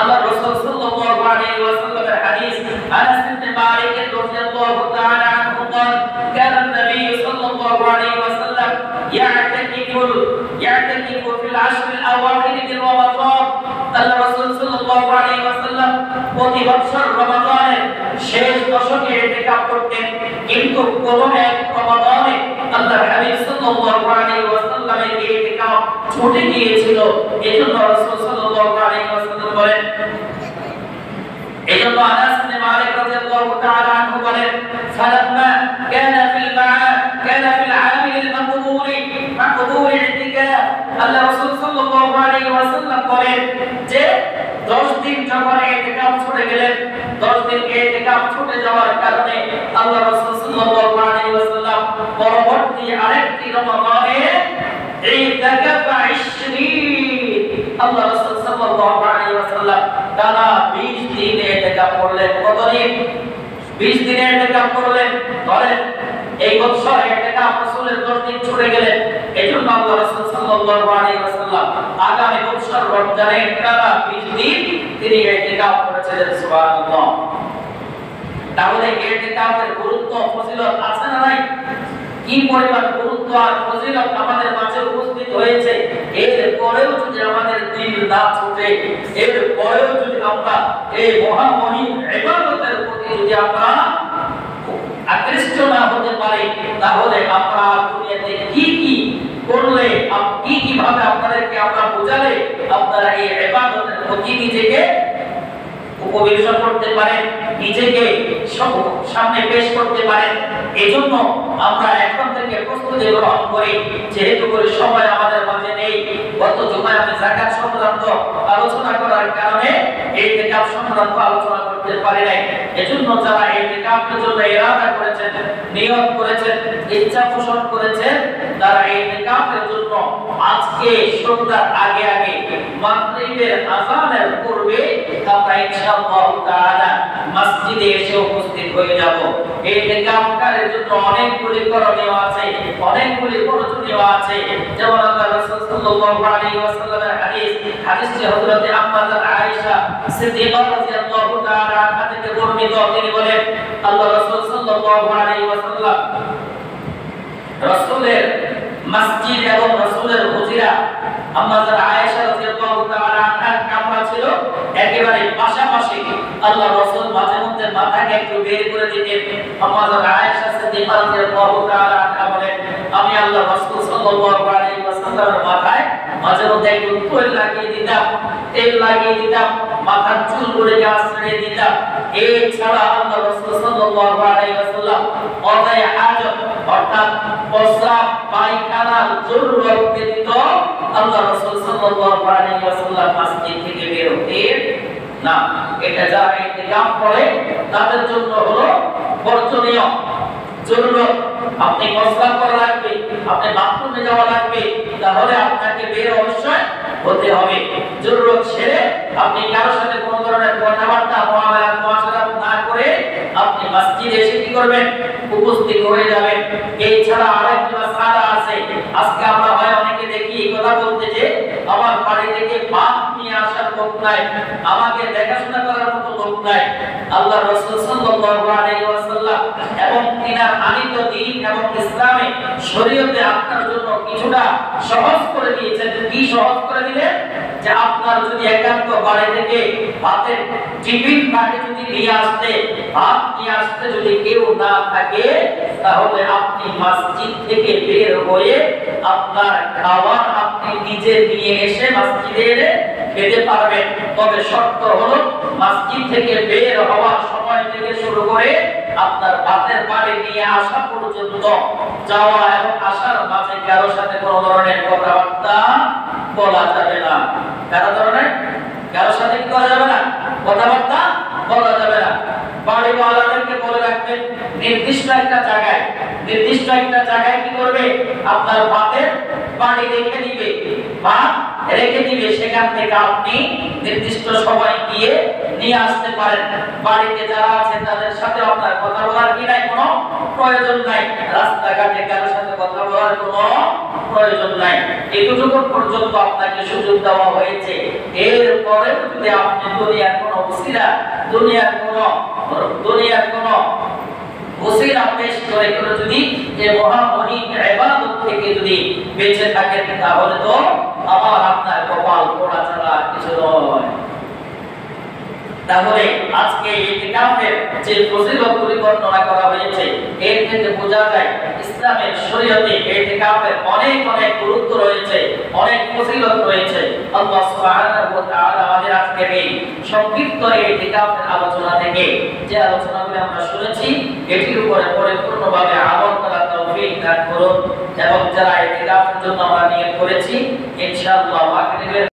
আল্লাহ রাসূল সাল্লাল্লাহু আলাইহি ওয়াসাল্লামের হাদিস আনাস ইবনে মালিক রাদিয়াল্লাহু তাআলা আনহু قال كان النبي صلى الله عليه وسلم يعتكف في العشر الأواخر من رمضان আল্লাহ রাসূল সাল্লাল্লাহু আলাইহি ওয়াসাল্লাম প্রতি বছর রমাদানের শেষ দশকে ইতিকাফ করতেন কিন্তু কোন এক রমাদানে আল্লাহর হাবিব সাল্লাল্লাহু আলাইহি ওয়াসাল্লামের ইতিকাফ ছুটে গিয়েছিল এজন্য রাসূল সাল্লাল্লাহু আলাইহি ওয়াসাল্লাম বলেন এজন্য আনাস ইবনে মালিক রাদিয়াল্লাহু তাআলা আনহু বলেন ফালাম্মা কানা ফিল আমিল মাকবুল ইতিকাফ আল্লাহ রাসূল সাল্লাল্লাহু আলাইহি ওয়াসাল্লাম বলেন যে 10 দিন যখন ইতিকাফ ছুটে গেলেন 10 দিন ইতিকাফ ছুটে যাওয়ার কারণে আল্লাহ রাসূল সাল্লাল্লাহু আলাইহি ওয়াসাল্লাম পরবর্তী আরেকটি রমাদানে ইতিকাফ 20 আল্লাহ রাসূল সাল্লাল্লাহু আলাইহি ওয়াসাল্লাম টানা 20 দিন ইতিকাফ করলেন কতদিন 20 দিন ইতিকাফ করলেন ধরেন এই বছর ইতিকাফ রাসূলের 10 দিন ছুটে গেলেন এজন্য আল্লাহ রাসূল সাল্লাল্লাহু আলাইহি ওয়াসাল্লাম আগামী বছর রমজানের টানা 20 দিন তিনি ইতিকাফ করেছিলেন সুবহানাল্লাহ তাহলে ইতিকাফের গুরুত্ব ফজিলত আছে না নাই কি পরিমাণ গুরুত্ব আর ফজিলত আমাদের মাঝে উপস্থিত হয়েছে এর পরেও যদি আমাদের দিল না ছুটে এর পরেও যদি আমরা এই মহামহিম ইবাদতের প্রতি যদি আমরা আকৃষ্ট না হতে পারি তাহলে আমরা দুনিয়াতে কি কি করলে কি কি ভাবে আপনাদেরকে আমরা বোঝালে আপনারা এই ইবাদতের প্রতি নিজেকে উপবেশন করতে পারেন নিজেকে সামনে পেশ করতে পারেন এজন্য আমরা এখন থেকে প্রস্তুতি গ্রহণ করি যেহেতু করে সময় আমাদের মাঝে নেই গত জুমায় আমি যাকাত সংক্রান্ত আলোচনা করার কারণে এই ইতিকাফ সংক্রান্ত আলোচনা করতে পারি নাই এজন্য যারা এই ইতিকাফের জন্য ইরাদা করেছেন নিয়ত করেছেন ইচ্ছা পোষণ করেছেন তারা এই ইতিকাফের জন্য আজকে সন্ধ্যার আগে আগে মাগরিবের আযানের পূর্বে আমরা ইনশাআল্লাহ তাআলা মসজিদে এসে উপস্থিত হয়ে যাব এই ইতিকাফের জন্য অনেকগুলি করণীয় আছে অনেকগুলি প্রয়োজনীয় আছে যেমন আল্লাহ রাসূল সাল্লাল্লাহু আলাইহি ওয়াসাল্লামের হাদিসে হযরত আম্মা আয়েশা সিদ্দিকা রাদিয়াল্লাহু তাআলা আনহা থেকে বর্ণিত তিনি বলেন আল্লাহ রাসূল সাল্লাল্লাহু আলাইহি ওয়াসাল্লাম রাসূলের মসজিদ এবং রাসূলের হুজরা আম্মা আয়েশা রাদিয়াল্লাহু তাআলা আনহার কামরা ছিল একেবারে পাশাপাশি আল্লাহ রাসূল মাঝে মধ্যে মাথাকে একটু বের করে দিতেন আম্মা আয়েশা সিদ্দিকা রাদিয়াল্লাহু তাআলা আনহা বলেন আমি আল্লাহ রাসূল সাল্লাল্লাহু আলাইহি ওয়াসাল্লামের মাথায় মাঝে মধ্যে একটু তেল লাগিয়ে দিতাম মাথার চুলগুলোকে আশ্রয় দিতাম এছাড়া আল্লাহ রাসূল সাল্লাল্লাহু আলাইহি ওয়াসাল্লাম ওয়াদায়ে হাজত অর্থাৎ প্রস্রাব পায়খানার জরুরত ব্যতীত আল্লাহ রাসূল সাল্লাল্লাহু আলাইহি ওয়াসাল্লাম মসজিদ থেকে বের হতেন না এটা যারা ইতিকাফ করে তাদের জন্য হলো বর্জনীয় জরুরত আপনি প্রস্রাব করা লাগবে আপনি বাথরুমে যাওয়া লাগবে তাহলে আপনাকে বের অবশ্যই হতে হবে জরুরত ছেড়ে আপনি কারোর সাথে কোনো ধরনের কথাবার্তা মুআশারাত না করে আপনি মসজিদে এসে কি করবেন উপস্থিত হয়ে যাবেন এছাড়া আরেকটা মাসআলা আছে আজকে আমরা হয় অনেকে দেখি এই কথা বলতে যে আমার বাড়ি থেকে ভাত নিয়ে আসার লোক নাই আমাকে দেখাশোনা করার মতো লোক নাই আল্লাহ রাসূল সাল্লাল্লাহু আলাইহি ওয়াসাল্লাম এবং তিনার আনিত দ্বীন এবং ইসলামে শরীয়তে আপনার জন্য কিছুটা সহজ করে দিয়েছেন কি সহজ করে দিলেন যে আপনার যদি একান্ত বাড়ি থেকে ভাতের টিফিন বাড়ি যদি নিয়ে আসতে যদি কেউ না থাকে তাহলে আপনি মসজিদ থেকে বের হয়ে আপনার খাবার আপনি নিজে নিয়ে এসে মসজিদে খেতে পারবেন তবে শর্ত হলো মসজিদ থেকে বের হওয়ার সময় থেকে শুরু করে আপনার ভাতের বাড়ি নিয়ে আসা পর্যন্ত যাওয়া এবং আসার মাঝে কারোর সাথে কোনো ধরনের কথাবার্তা বলা যাবে না কারোর সাথে কি করা যাবে না কথাবার্তা বলা যাবে না বাড়িওয়ালাদেরকে বলে রাখবেন নির্দিষ্ট একটা জায়গায় কি করবে আপনার ভাতের বাড়ি রেখে দিবে সেখান থেকে আপনি নির্দিষ্ট সময় গিয়ে নিয়ে আসতে পারেন বাড়িতে যারা আছে তাদের সাথে আপনার কথা বলার কি নাই কোনো প্রয়োজন নাই রাস্তাঘাটে কারোর সাথে কথা বলার কোনো প্রয়োজন নাই। এতটুকু পর্যন্ত আপনাকে সুযোগ দেওয়া হয়েছে। এরপরে যদি আপনি দুনিয়ার কোনো ওসিলা, দুনিয়ার কোনো ওসিলা পেশ করে যদি এই মহামহিম ইবাদত থেকে যদি বেঁচে থাকেন, তাহলে তো আমার আপনার কপাল পোড়া ছাড়া কিছু নয়। তাহলে আজকে ইতিকাফের যে ফজিলতগুলি বর্ণনা করা হয়েছে, এর থেকে বোঝা যায় ইসলামের শরীয়তে ইতিকাফের অনেক অনেক গুরুত্ব রয়েছে, অনেক ফজিলত রয়েছে। আল্লাহ সুবহানাহু ওয়া তাআলা আমাদের আজকে এই সংক্ষিপ্ত ইতিকাফের আলোচনা থেকে যে আলোচনাগুলি আমরা শুনেছি, এটির উপরে পরিপূর্ণভাবে আমল করার তৌফিক দান করুন। এবং যারা ইতিকাফের জন্য আমরা নিয়ত করেছি, ইনশাআল্লাহ